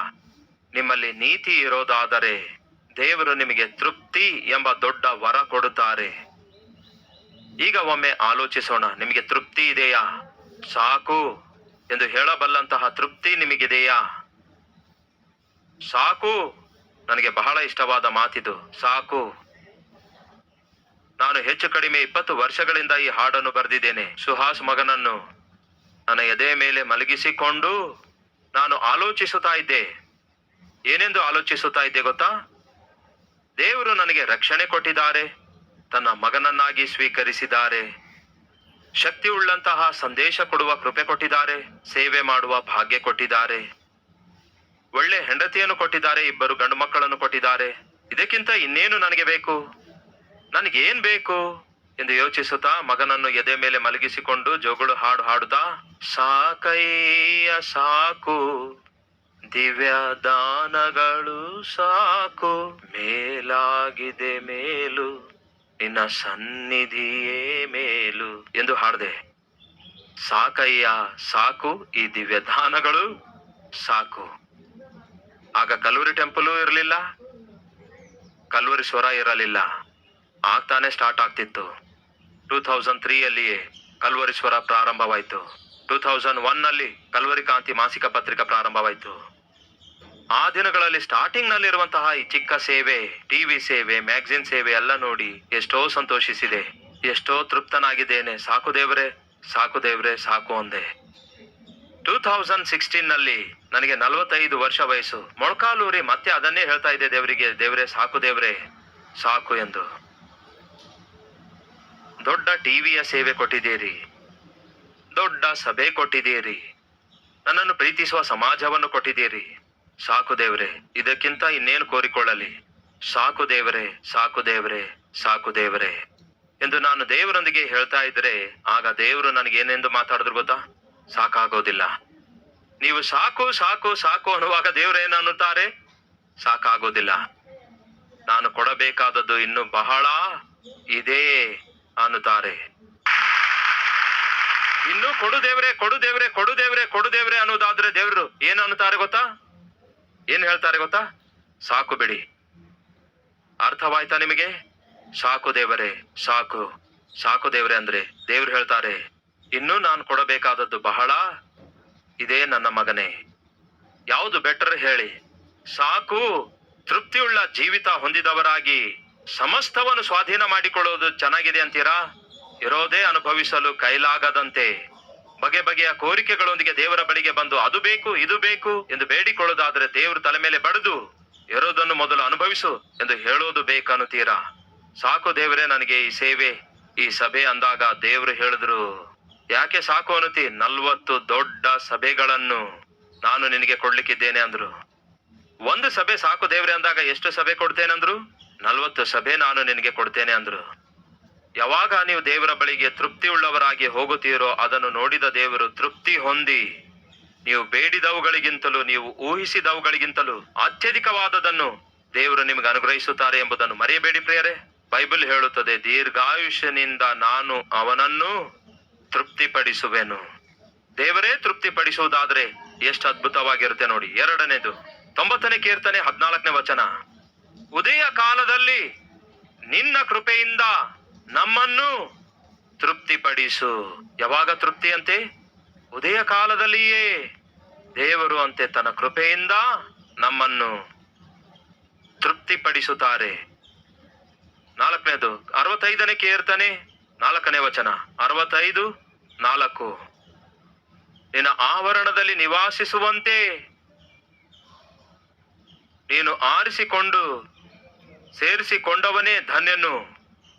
Speaker 1: ನಿಮ್ಮಲ್ಲಿ ನೀತಿ ಇರೋದಾದರೆ ದೇವರು ನಿಮಗೆ ತೃಪ್ತಿ ಎಂಬ ದೊಡ್ಡ ವರ ಕೊಡುತ್ತಾರೆ. ಈಗ ಒಮ್ಮೆ ಆಲೋಚಿಸೋಣ, ನಿಮಗೆ ತೃಪ್ತಿ ಇದೆಯಾ? ಸಾಕು ಎಂದು ಹೇಳಬಲ್ಲಂತಹ ತೃಪ್ತಿ ನಿಮಗಿದೆಯಾ? ಸಾಕು, ನನಗೆ ಬಹಳ ಇಷ್ಟವಾದ ಮಾತಿದು, ಸಾಕು. ನಾನು ಹೆಚ್ಚು ಕಡಿಮೆ 20 ವರ್ಷಗಳಿಂದ ಈ ಹಾಡನ್ನು ಬರೆದಿದ್ದೇನೆ. ಸುಹಾಸ್ ಮಗನನ್ನು ನನ್ನ ಎದೆ ಮೇಲೆ ಮಲಗಿಸಿಕೊಂಡು ನಾನು ಆಲೋಚಿಸುತ್ತಾ ಇದ್ದೆ. ಏನೆಂದು ಆಲೋಚಿಸುತ್ತಾ ಇದ್ದೆ ಗೊತ್ತಾ? ದೇವರು ನನಗೆ ರಕ್ಷಣೆ ಕೊಟ್ಟಿದ್ದಾರೆ, ತನ್ನ ಮಗನನ್ನಾಗಿ ಸ್ವೀಕರಿಸಿದ್ದಾರೆ, ಶಕ್ತಿ ಉಳ್ಳಂತಹ ಸಂದೇಶ ಕೊಡುವ ಕೃಪೆ ಕೊಟ್ಟಿದ್ದಾರೆ, ಸೇವೆ ಮಾಡುವ ಭಾಗ್ಯ ಕೊಟ್ಟಿದ್ದಾರೆ, ಒಳ್ಳೆ ಹೆಂಡತಿಯನ್ನು ಕೊಟ್ಟಿದ್ದಾರೆ, 2 ಗಂಡು ಮಕ್ಕಳನ್ನು ಕೊಟ್ಟಿದ್ದಾರೆ. ಇದಕ್ಕಿಂತ ಇನ್ನೇನು ನನಗೆ ಬೇಕು? ನನಗೇನ್ ಬೇಕು ಎಂದು ಯೋಚಿಸುತ್ತಾ ಮಗನನ್ನು ಎದೆ ಮೇಲೆ ಮಲಗಿಸಿಕೊಂಡು ಜೋಗುಳು ಹಾಡು ಹಾಡುತ್ತಾ, ಸಾಕಯ್ಯ ಸಾಕು, ದಿವ್ಯ ದಾನಗಳು ಸಾಕು, ಮೇಲಾಗಿದೆ ಮೇಲು, ನಿನ್ನ ಸನ್ನಿಧಿಯೇ ಮೇಲು ಎಂದು ಹಾಡಿದೆ. ಸಾಕಯ್ಯ ಸಾಕು, ಈ ದಿವ್ಯ ದಾನಗಳು ಸಾಕು. ಆಗ ಕಲ್ವರಿ ಟೆಂಪಲ್ ಇರಲಿಲ್ಲ, ಕಲ್ವರಿ ಸ್ವರ ಇರಲಿಲ್ಲ, ಆಗ್ತಾನೆ ಸ್ಟಾರ್ಟ್ ಆಗ್ತಿತ್ತು. 2003ಯಲ್ಲಿಯೇ ಕಲ್ವರಿ ಸ್ವರ ಪ್ರಾರಂಭವಾಯಿತು. 2001ನಲ್ಲಿ ಕಲ್ವರಿ ಕಾಂತಿ ಮಾಸಿಕ ಪತ್ರಿಕಾ ಪ್ರಾರಂಭವಾಯಿತು. ಆ ದಿನಗಳಲ್ಲಿ ಸ್ಟಾರ್ಟಿಂಗ್ ನಲ್ಲಿರುವಂತಹ ಈ ಚಿಕ್ಕ ಸೇವೆ, ಟಿವಿ ಸೇವೆ, ಮ್ಯಾಗಝಿನ್ ಸೇವೆ ಎಲ್ಲ ನೋಡಿ ಎಷ್ಟೋ ಸಂತೋಷಿಸಿದೆ, ಎಷ್ಟೋ ತೃಪ್ತನಾಗಿದ್ದೇನೆ. ಸಾಕು ದೇವ್ರೆ, ಸಾಕು ದೇವ್ರೆ, ಸಾಕು ಅಂದೆ. 2016ನಲ್ಲಿ ನನಗೆ 45 ವರ್ಷ ವಯಸ್ಸು. ಮೊಳಕಾಲೂರಿ ಮತ್ತೆ ಅದನ್ನೇ ಹೇಳ್ತಾ ಇದ್ದೆ ದೇವರಿಗೆ, ದೇವ್ರೆ ಸಾಕು ದೇವ್ರೆ ಸಾಕು ಎಂದು. ದೊಡ್ಡ ಟಿವಿಯ ಸೇವೆ ಕೊಟ್ಟಿದ್ದೀರಿ, ದೊಡ್ಡ ಸಭೆ ಕೊಟ್ಟಿದ್ದೀರಿ, ನನ್ನನ್ನು ಪ್ರೀತಿಸುವ ಸಮಾಜವನ್ನು ಕೊಟ್ಟಿದ್ದೀರಿ. ಸಾಕು ದೇವ್ರೆ, ಇದಕ್ಕಿಂತ ಇನ್ನೇನು ಕೋರಿಕೊಳ್ಳಲಿ? ಸಾಕು ದೇವ್ರೆ, ಸಾಕು ದೇವ್ರೆ, ಸಾಕು ದೇವ್ರೆ ಎಂದು ನಾನು ದೇವರೊಂದಿಗೆ ಹೇಳ್ತಾ ಇದ್ರೆ, ಆಗ ದೇವರು ನನಗೇನೆಂದು ಮಾತಾಡಿದ್ರು ಗೊತ್ತಾ? ಸಾಕಾಗೋದಿಲ್ಲ. ನೀವು ಸಾಕು ಸಾಕು ಸಾಕು ಅನ್ನುವಾಗ ದೇವರೇನು ಅನ್ನುತ್ತಾರೆ? ಸಾಕಾಗೋದಿಲ್ಲ, ನಾನು ಕೊಡಬೇಕಾದದ್ದು ಇನ್ನು ಬಹಳ ಇದೆ ಅನ್ನುತ್ತಾರೆ. ಇನ್ನು ಕೊಡು ದೇವ್ರೆ, ಕೊಡು ದೇವ್ರೆ, ಕೊಡು ದೇವ್ರೆ, ಕೊಡು ದೇವ್ರೆ ಅನ್ನೋದಾದ್ರೆ ದೇವ್ರು ಏನು ಅನ್ನುತ್ತಾರೆ ಗೊತ್ತಾ? ಏನ್ ಹೇಳ್ತಾರೆ ಗೊತ್ತಾ? ಸಾಕು ಬಿಡಿ. ಅರ್ಥವಾಯ್ತಾ ನಿಮಗೆ? ಸಾಕು ದೇವರೇ, ಸಾಕು, ಸಾಕು ದೇವ್ರೆ ಅಂದ್ರೆ ದೇವ್ರು ಹೇಳ್ತಾರೆ, ಇನ್ನೂ ನಾನು ಕೊಡಬೇಕಾದದ್ದು ಬಹಳ ಇದೇ ನನ್ನ ಮಗನೇ. ಯಾವುದು ಬೆಟರ್ ಹೇಳಿ? ಸಾಕು, ತೃಪ್ತಿಯುಳ್ಳ ಜೀವಿತ ಹೊಂದಿದವರಾಗಿ ಸಮಸ್ತವನ್ನು ಸ್ವಾಧೀನ ಮಾಡಿಕೊಳ್ಳುವುದು ಚೆನ್ನಾಗಿದೆ ಅಂತೀರಾ? ಇರೋದೇ ಅನುಭವಿಸಲು ಕೈಲಾಗದಂತೆ ಬಗೆ ಬಗೆಯ ಕೋರಿಕೆಗಳೊಂದಿಗೆ ದೇವರ ಬಳಿಗೆ ಬಂದು ಅದು ಬೇಕು ಇದು ಬೇಕು ಎಂದು ಬೇಡಿಕೊಳ್ಳೋದಾದ್ರೆ ದೇವರು ತಲೆ ಮೇಲೆ ಬಡಿದು ಇರೋದನ್ನು ಮೊದಲು ಅನುಭವಿಸು ಎಂದು ಹೇಳೋದು ಬೇಕನ್ನುತ್ತೀರಾ? ಸಾಕು ದೇವರೇ ನನಗೆ ಈ ಸೇವೆ, ಈ ಸಭೆ ಅಂದಾಗ ದೇವರು ಹೇಳಿದ್ರು, ಯಾಕೆ ಸಾಕು ಅನ್ನುತ್ತಿ? 40 ದೊಡ್ಡ ಸಭೆಗಳನ್ನು ನಾನು ನಿನಗೆ ಕೊಡ್ಲಿಕ್ಕಿದ್ದೇನೆ ಅಂದ್ರು. ಒಂದು ಸಭೆ ಸಾಕು ದೇವ್ರೆ ಅಂದಾಗ ಎಷ್ಟು ಸಭೆ ಕೊಡ್ತೇನಂದ್ರು? 40 ಸಭೆ ನಾನು ನಿನಗೆ ಕೊಡ್ತೇನೆ ಅಂದ್ರು. ಯಾವಾಗ ನೀವು ದೇವರ ಬಳಿಗೆ ತೃಪ್ತಿ ಉಳ್ಳವರಾಗಿ ಹೋಗುತ್ತೀರೋ ಅದನ್ನು ನೋಡಿದ ದೇವರು ತೃಪ್ತಿ ಹೊಂದಿ ನೀವು ಬೇಡಿದವುಗಳಿಗಿಂತಲೂ, ನೀವು ಊಹಿಸಿದವುಗಳಿಗಿಂತಲೂ ಅತ್ಯಧಿಕವಾದದನ್ನು ದೇವರು ನಿಮಗೆ ಅನುಗ್ರಹಿಸುತ್ತಾರೆ ಎಂಬುದನ್ನು ಮರೆಯಬೇಡಿ ಪ್ರಿಯರೇ. ಬೈಬಲ್ ಹೇಳುತ್ತದೆ, ದೀರ್ಘಾಯುಷ್ಯನಿಂದ ನಾನು ಅವನನ್ನು ತೃಪ್ತಿಪಡಿಸುವೆನು. ದೇವರೇ ತೃಪ್ತಿಪಡಿಸುವುದಾದ್ರೆ ಎಷ್ಟು ಅದ್ಭುತವಾಗಿರುತ್ತೆ ನೋಡಿ. 2ನೇದು 90ನೇ ಕೀರ್ತನೆ 14ನೇ ವಚನ, ಉದಯ ಕಾಲದಲ್ಲಿ ನಿನ್ನ ಕೃಪೆಯಿಂದ ನಮ್ಮನ್ನು ತೃಪ್ತಿಪಡಿಸು. ಯಾವಾಗ ತೃಪ್ತಿ ಅಂತೆ? ಉದಯ ಕಾಲದಲ್ಲಿಯೇ ದೇವರು ಅಂತೆ ತನ್ನ ಕೃಪೆಯಿಂದ ನಮ್ಮನ್ನು ತೃಪ್ತಿಪಡಿಸುತ್ತಾರೆ. 4ನೇದು 65ನೇ ಕೀರ್ತನೆ 4ನೇ ವಚನ, 65:4, ನಿನ್ನ ಆವರಣದಲ್ಲಿ ನಿವಾಸಿಸುವಂತೆ ನೀನು ಆರಿಸಿಕೊಂಡು ಸೇರಿಸಿಕೊಂಡವನೇ ಧನ್ಯನು.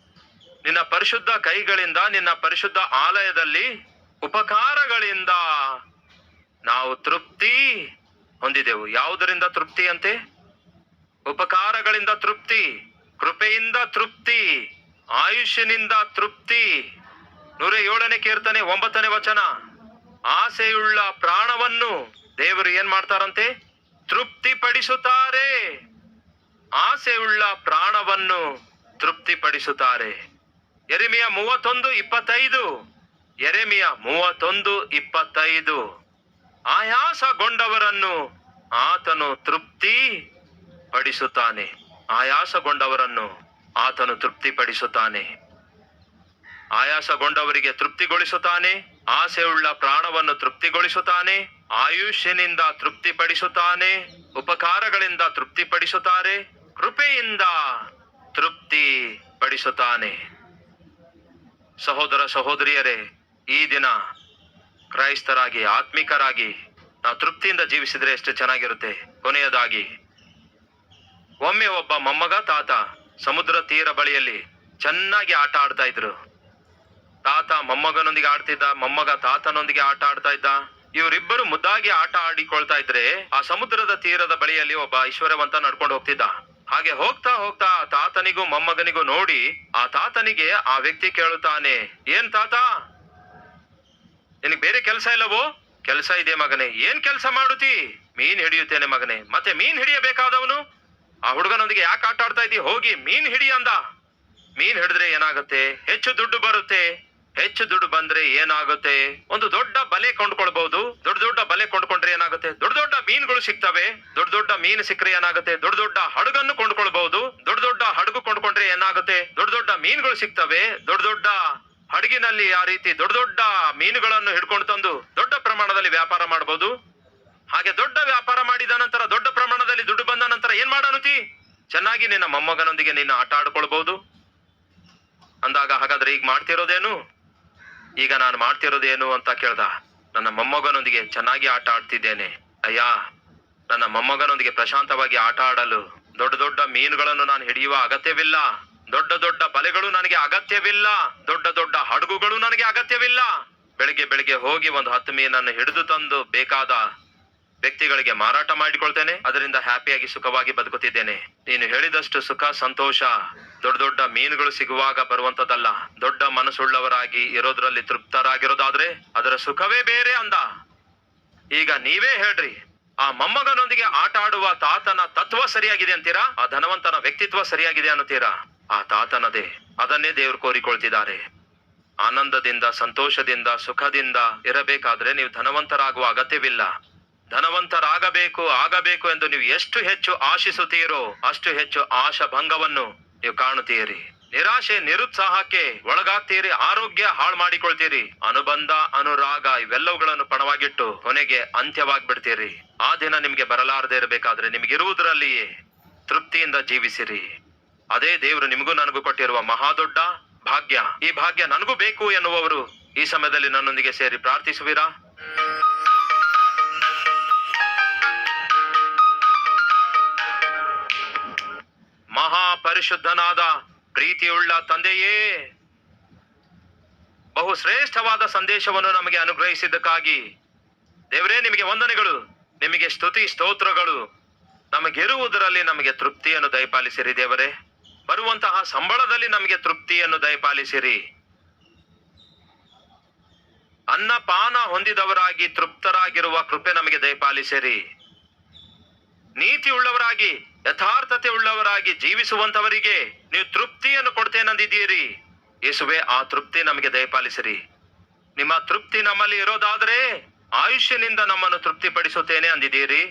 Speaker 1: ನಿನ್ನ ಪರಿಶುದ್ಧ ಕೈಗಳಿಂದ ನಿನ್ನ ಪರಿಶುದ್ಧ ಆಲಯದಲ್ಲಿ ಉಪಕಾರಗಳಿಂದ ನಾವು ತೃಪ್ತಿ ಹೊಂದಿದೆವು. ಯಾವುದರಿಂದ ತೃಪ್ತಿ ಅಂತೆ? ಉಪಕಾರಗಳಿಂದ ತೃಪ್ತಿ, ಕೃಪೆಯಿಂದ ತೃಪ್ತಿ, ಆಯುಷ್ಯನಿಂದ ತೃಪ್ತಿ. 107ನೇ ಕೀರ್ತನೆ 9ನೇ ವಚನ, ಆಸೆಯುಳ್ಳ ಪ್ರಾಣವನ್ನು ದೇವರು ಏನ್ ಮಾಡ್ತಾರಂತೆ? ತೃಪ್ತಿಪಡಿಸುತ್ತಾರೆ. ಆಸೆಯುಳ್ಳ ಪ್ರಾಣವನ್ನು ತೃಪ್ತಿಪಡಿಸುತ್ತಾರೆ. ಯೆರೆಮೀಯ 31:25, ಯೆರೆಮೀಯ 31:25, ಆಯಾಸಗೊಂಡವರನ್ನು ಆತನು ತೃಪ್ತಿ ಪಡಿಸುತ್ತಾನೆ. ಆಯಾಸಗೊಂಡವರನ್ನು ಆತನು ತೃಪ್ತಿಪಡಿಸುತ್ತಾನೆ. ಆಯಾಸಗೊಂಡವರಿಗೆ ತೃಪ್ತಿಗೊಳಿಸುತ್ತಾನೆ. ಆಸೆಯುಳ್ಳ ಪ್ರಾಣವನ್ನು ತೃಪ್ತಿಗೊಳಿಸುತ್ತಾನೆ. ಆಯುಷ್ಯನಿಂದ ತೃಪ್ತಿಪಡಿಸುತ್ತಾನೆ. ಉಪಕಾರಗಳಿಂದ ತೃಪ್ತಿಪಡಿಸುತ್ತಾರೆ. ಕೃಪೆಯಿಂದ ತೃಪ್ತಿ ಪಡಿಸುತ್ತಾನೆ. ಸಹೋದರ ಸಹೋದರಿಯರೇ, ಈ ದಿನ ಕ್ರೈಸ್ತರಾಗಿ ಆತ್ಮಿಕರಾಗಿ ನಾವು ತೃಪ್ತಿಯಿಂದ ಜೀವಿಸಿದ್ರೆ ಎಷ್ಟು ಚೆನ್ನಾಗಿರುತ್ತೆ. ಕೊನೆಯದಾಗಿ ಒಮ್ಮೆ ಒಬ್ಬ ಮೊಮ್ಮಗ ತಾತ ಸಮುದ್ರ ತೀರ ಬಳಿಯಲ್ಲಿ ಚೆನ್ನಾಗಿ ಆಟ ಆಡ್ತಾ ಇದ್ರು. ತಾತ ಮೊಮ್ಮಗನೊಂದಿಗೆ ಆಡ್ತಿದ್ದ, ಮೊಮ್ಮಗ ತಾತನೊಂದಿಗೆ ಆಟ ಆಡ್ತಾ ಇದ್ದ. ಇವರಿಬ್ಬರು ಮುದ್ದಾಗಿ ಆಟ ಆಡಿಕೊಳ್ತಾ ಇದ್ರೆ ಆ ಸಮುದ್ರದ ತೀರದ ಬಳಿಯಲ್ಲಿ ಒಬ್ಬ ಐಶ್ವರ್ಯವಂತ ನಡ್ಕೊಂಡು ಹೋಗ್ತಿದ್ದ. ಹಾಗೆ ಹೋಗ್ತಾ ಹೋಗ್ತಾ ಆ ತಾತನಿಗೂ ಮೊಮ್ಮಗನಿಗೂ ನೋಡಿ ಆ ತಾತನಿಗೆ ಆ ವ್ಯಕ್ತಿ ಕೇಳುತ್ತಾನೆ, ಏನ್ ತಾತ, ನಿನಗೆ ಬೇರೆ ಕೆಲಸ ಇಲ್ಲವೋ? ಕೆಲಸ ಇದೆ ಮಗನೇ. ಏನ್ ಕೆಲಸ ಮಾಡುತ್ತಿ? ಮೀನ್ ಹಿಡಿಯುತ್ತೇನೆ ಮಗನೇ. ಮತ್ತೆ ಮೀನ್ ಹಿಡಿಯಬೇಕಾದವನು ಆ ಹುಡುಗನೊಂದಿಗೆ ಯಾಕೆ ಆಟ ಆಡ್ತಾ ಇದ್ದಿ? ಹೋಗಿ ಮೀನ್ ಹಿಡಿ ಅಂದ. ಮೀನ್ ಹಿಡಿದ್ರೆ ಏನಾಗುತ್ತೆ? ಹೆಚ್ಚು ದುಡ್ಡು ಬರುತ್ತೆ. ಹೆಚ್ಚು ದುಡ್ಡು ಬಂದ್ರೆ ಏನಾಗುತ್ತೆ? ಒಂದು ದೊಡ್ಡ ಬಲೆ ಕೊಂಡ್ಕೊಳ್ಬಹುದು. ದೊಡ್ಡ ದೊಡ್ಡ ಬಲೆ ಕೊಂಡ್ಕೊಂಡ್ರೆ ಏನಾಗುತ್ತೆ? ದೊಡ್ಡ ದೊಡ್ಡ ಮೀನುಗಳು ಸಿಗ್ತವೆ. ದೊಡ್ಡ ದೊಡ್ಡ ಮೀನು ಸಿಕ್ಕರೆ ಏನಾಗುತ್ತೆ? ದೊಡ್ಡ ದೊಡ್ಡ ಹಡಗನ್ನು ಕೊಂಡ್ಕೊಳ್ಬಹುದು. ದೊಡ್ಡ ದೊಡ್ಡ ಹಡಗು ಕೊಂಡ್ಕೊಂಡ್ರೆ ಏನಾಗುತ್ತೆ? ದೊಡ್ಡ ದೊಡ್ಡ ಮೀನುಗಳು ಸಿಗ್ತವೆ. ದೊಡ್ಡ ದೊಡ್ಡ ಹಡಗಿನಲ್ಲಿ ಆ ರೀತಿ ದೊಡ್ಡ ದೊಡ್ಡ ಮೀನುಗಳನ್ನು ಹಿಡ್ಕೊಂಡು ತಂದು ದೊಡ್ಡ ಪ್ರಮಾಣದಲ್ಲಿ ವ್ಯಾಪಾರ ಮಾಡಬಹುದು. ಹಾಗೆ ದೊಡ್ಡ ವ್ಯಾಪಾರ ಮಾಡಿದ ನಂತರ ದೊಡ್ಡ ಪ್ರಮಾಣದಲ್ಲಿ ದುಡ್ಡು ಬಂದ ನಂತರ ಏನ್ ಮಾಡನುತಿ? ಚೆನ್ನಾಗಿ ನಿನ್ನ ಮೊಮ್ಮಗನೊಂದಿಗೆ ನಿನ್ನ ಆಟ ಆಡ್ಕೊಳ್ಬಹುದು ಅಂದಾಗ, ಹಾಗಾದ್ರೆ ಈಗ ಮಾಡ್ತಿರೋದೇನು? ಈಗ ನಾನು ಮಾಡ್ತಿರೋದೇನು ಅಂತ ಕೇಳ್ದ. ನನ್ನ ಮೊಮ್ಮಗನೊಂದಿಗೆ ಚೆನ್ನಾಗಿ ಆಟ ಆಡ್ತಿದ್ದೇನೆ ಅಯ್ಯ. ನನ್ನ ಮೊಮ್ಮಗನೊಂದಿಗೆ ಪ್ರಶಾಂತವಾಗಿ ಆಟ ಆಡಲು ದೊಡ್ಡ ದೊಡ್ಡ ಮೀನುಗಳನ್ನು ನಾನು ಹಿಡಿಯುವ ಅಗತ್ಯವಿಲ್ಲ. ದೊಡ್ಡ ದೊಡ್ಡ ಬಲೆಗಳು ನನಗೆ ಅಗತ್ಯವಿಲ್ಲ. ದೊಡ್ಡ ದೊಡ್ಡ ಹಡಗುಗಳು ನನಗೆ ಅಗತ್ಯವಿಲ್ಲ. ಬೆಳಿಗ್ಗೆ ಬೆಳಿಗ್ಗೆ ಹೋಗಿ ಒಂದು 10 ಮೀನನ್ನು ಹಿಡಿದು ತಂದು ಬೇಕಾದ ವ್ಯಕ್ತಿಗಳಿಗೆ ಮಾರಾಟ ಮಾಡಿಕೊಳ್ತೇನೆ. ಅದರಿಂದ ಹ್ಯಾಪಿಯಾಗಿ ಸುಖವಾಗಿ ಬದುಕುತ್ತಿದ್ದೇನೆ. ನೀನು ಹೇಳಿದಷ್ಟು ಸುಖ ಸಂತೋಷ ದೊಡ್ಡ ದೊಡ್ಡ ಮೀನುಗಳು ಸಿಗುವಾಗ ಬರುವಂತದ್ದಲ್ಲ. ದೊಡ್ಡ ಮನಸ್ಸುಳ್ಳವರಾಗಿ ಇರೋದ್ರಲ್ಲಿ ತೃಪ್ತರಾಗಿರೋದಾದ್ರೆ ಅದರ ಸುಖವೇ ಬೇರೆ ಅಂದ. ಈಗ ನೀವೇ ಹೇಳ್ರಿ, ಆ ಮೊಮ್ಮಗನೊಂದಿಗೆ ಆಟ ಆಡುವ ತಾತನ ತತ್ವ ಸರಿಯಾಗಿದೆ ಅಂತೀರಾ? ಆ ಧನವಂತನ ವ್ಯಕ್ತಿತ್ವ ಸರಿಯಾಗಿದೆ ಅನ್ನುತ್ತೀರಾ? ಆ ತಾತನದೇ. ಅದನ್ನೇ ದೇವರು ಕೋರಿಕೊಳ್ತಿದ್ದಾರೆ. ಆನಂದದಿಂದ, ಸಂತೋಷದಿಂದ, ಸುಖದಿಂದ ಇರಬೇಕಾದ್ರೆ ನೀವು ಧನವಂತರಾಗುವ ಅಗತ್ಯವಿಲ್ಲ. ಆಗಬೇಕು ಎಂದು ನೀವು ಎಷ್ಟು ಹೆಚ್ಚು ಆಶಿಸುತ್ತೀರೋ ಅಷ್ಟು ಹೆಚ್ಚು ಆಶಾ ಭಂಗವನ್ನು ನೀವು ಕಾಣುತ್ತೀರಿ. ನಿರಾಶೆ, ನಿರುತ್ಸಾಹಕ್ಕೆ ಒಳಗಾಗ್ತೀರಿ. ಆರೋಗ್ಯ ಹಾಳು ಮಾಡಿಕೊಳ್ತೀರಿ. ಅನುಬಂಧ, ಅನುರಾಗ ಇವೆಲ್ಲವುಗಳನ್ನು ಪಣವಾಗಿಟ್ಟು ಕೊನೆಗೆ ಅಂತ್ಯವಾಗ್ಬಿಡ್ತೀರಿ. ಆ ದಿನ ನಿಮ್ಗೆ ಬರಲಾರದೆ ಇರಬೇಕಾದ್ರೆ ನಿಮ್ಗಿರುವುದರಲ್ಲಿಯೇ ತೃಪ್ತಿಯಿಂದ ಜೀವಿಸಿರಿ. ಅದೇ ದೇವರು ನಿಮಗೂ ನನಗೂ ಕೊಟ್ಟಿರುವ ಮಹಾದೊಡ್ಡ ಭಾಗ್ಯ. ಈ ಭಾಗ್ಯ ನನಗೂ ಬೇಕು ಎನ್ನುವವರು ಈ ಸಮಯದಲ್ಲಿ ನನ್ನೊಂದಿಗೆ ಸೇರಿ ಪ್ರಾರ್ಥಿಸುವಿರಾ? ಮಹಾಪರಿಶುದ್ಧನಾದ ಪ್ರೀತಿಯುಳ್ಳ ತಂದೆಯೇ, ಬಹು ಶ್ರೇಷ್ಠವಾದ ಸಂದೇಶವನ್ನು ನಮಗೆ ಅನುಗ್ರಹಿಸಿದ್ದಕ್ಕಾಗಿ ದೇವರೇ ನಿಮಗೆ ವಂದನೆಗಳು. ನಿಮಗೆ ಸ್ತುತಿ ಸ್ತೋತ್ರಗಳು. ನಮಗಿರುವುದರಲ್ಲಿ ನಮಗೆ ತೃಪ್ತಿಯನ್ನು ದಯಪಾಲಿಸಿರಿ ದೇವರೇ. ಬರುವಂತಹ ಸಂಬಳದಲ್ಲಿ ನಮಗೆ ತೃಪ್ತಿಯನ್ನು ದಯಪಾಲಿಸಿರಿ. ಅನ್ನಪಾನ ಹೊಂದಿದವರಾಗಿ ತೃಪ್ತರಾಗಿರುವ ಕೃಪೆ ನಮಗೆ ದಯಪಾಲಿಸಿರಿ. ನೀತಿ ಉಳ್ಳವರಾಗಿ, ಯಥಾರ್ಥತೆ ಉಳ್ಳವರಾಗಿ ಜೀವಿಸುವಂತವರಿಗೆ ನೀವು ತೃಪ್ತಿಯನ್ನು ಕೊಡ್ತೇನೆಂದಿದ್ದೀರಿ. ಯೇಸುವೆ, ಆ ತೃಪ್ತಿ ನಮಗೆ ದಯಪಾಲಿಸಿರಿ. ನಿಮ್ಮ ತೃಪ್ತಿ ನಮ್ಮಲ್ಲಿ ಇರೋದಾದರೆ ಆಯುಷ್ಯನಿಂದ ನಮ್ಮನ್ನು ತೃಪ್ತಿಪಡಿಸುತ್ತೇನೆ ಅಂದಿದ್ದೀರಿ.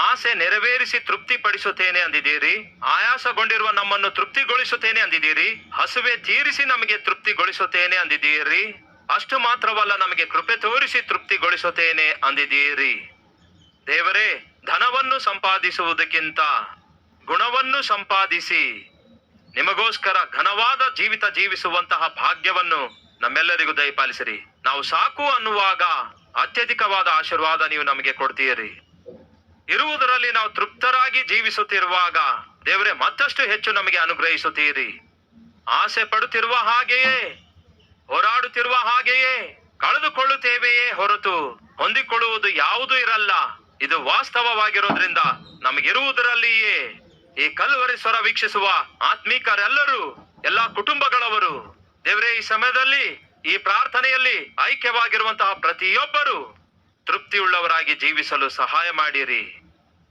Speaker 1: ಆಸೆ ನೆರವೇರಿಸಿ ತೃಪ್ತಿಪಡಿಸುತ್ತೇನೆ ಅಂದಿದ್ದೀರಿ. ಆಯಾಸಗೊಂಡಿರುವ ನಮ್ಮನ್ನು ತೃಪ್ತಿಗೊಳಿಸುತ್ತೇನೆ ಅಂದಿದ್ದೀರಿ. ಹಸುವೆ ತೀರಿಸಿ ನಮಗೆ ತೃಪ್ತಿಗೊಳಿಸುತ್ತೇನೆ ಅಂದಿದ್ದೀರಿ. ಅಷ್ಟು ಮಾತ್ರವಲ್ಲ, ನಮಗೆ ಕೃಪೆ ತೋರಿಸಿ ತೃಪ್ತಿಗೊಳಿಸುತ್ತೇನೆ ಅಂದಿದ್ದೀರಿ. ದೇವರೇ, ಧನವನ್ನು ಸಂಪಾದಿಸುವುದಕ್ಕಿಂತ ಗುಣವನ್ನು ಸಂಪಾದಿಸಿ ನಿಮಗೋಸ್ಕರ ಘನವಾದ ಜೀವಿತ ಜೀವಿಸುವಂತಹ ಭಾಗ್ಯವನ್ನು ನಮ್ಮೆಲ್ಲರಿಗೂ ದಯಪಾಲಿಸಿರಿ. ನಾವು ಸಾಕು ಅನ್ನುವಾಗ ಅತ್ಯಧಿಕವಾದ ಆಶೀರ್ವಾದ ನೀವು ನಮಗೆ ಕೊಡ್ತೀರಿ. ಇರುವುದರಲ್ಲಿ ನಾವು ತೃಪ್ತರಾಗಿ ಜೀವಿಸುತ್ತಿರುವಾಗ ದೇವರೇ ಮತ್ತಷ್ಟು ಹೆಚ್ಚು ನಮಗೆ ಅನುಗ್ರಹಿಸುತ್ತೀರಿ. ಆಸೆ ಪಡುತ್ತಿರುವ ಹಾಗೆಯೇ, ಹೋರಾಡುತ್ತಿರುವ ಹಾಗೆಯೇ ಕಳೆದುಕೊಳ್ಳುತ್ತೇವೆಯೇ ಹೊರತು ಹೊಂದಿಕೊಳ್ಳುವುದು ಯಾವುದೂ ಇರಲ್ಲ. ಇದು ವಾಸ್ತವವಾಗಿರೋದ್ರಿಂದ ನಮಗಿರುವುದರಲ್ಲಿಯೇ ಈ ಕಲ್ವರಿ ಸ್ವರ ವೀಕ್ಷಿಸುವ ಆತ್ಮೀಕರೆಲ್ಲರೂ, ಎಲ್ಲಾ ಕುಟುಂಬಗಳವರು ದೇವರೇ, ಈ ಸಮಯದಲ್ಲಿ ಈ ಪ್ರಾರ್ಥನೆಯಲ್ಲಿ ಐಕ್ಯವಾಗಿರುವಂತಹ ಪ್ರತಿಯೊಬ್ಬರು ತೃಪ್ತಿಯುಳ್ಳವರಾಗಿ ಜೀವಿಸಲು ಸಹಾಯ ಮಾಡಿರಿ.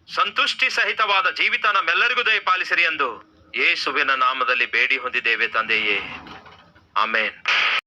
Speaker 1: ಸಂತುಷ್ಟಿ ಸಹಿತವಾದ ಜೀವಿತ ನಮ್ಮೆಲ್ಲರಿಗೂ ದಯಪಾಲಿಸಿರಿ ಎಂದು ಯೇಸುವಿನ ನಾಮದಲ್ಲಿ ಬೇಡಿ ಹೊಂದಿದ್ದೇವೆ ತಂದೆಯೇ. ಆಮೇನ್.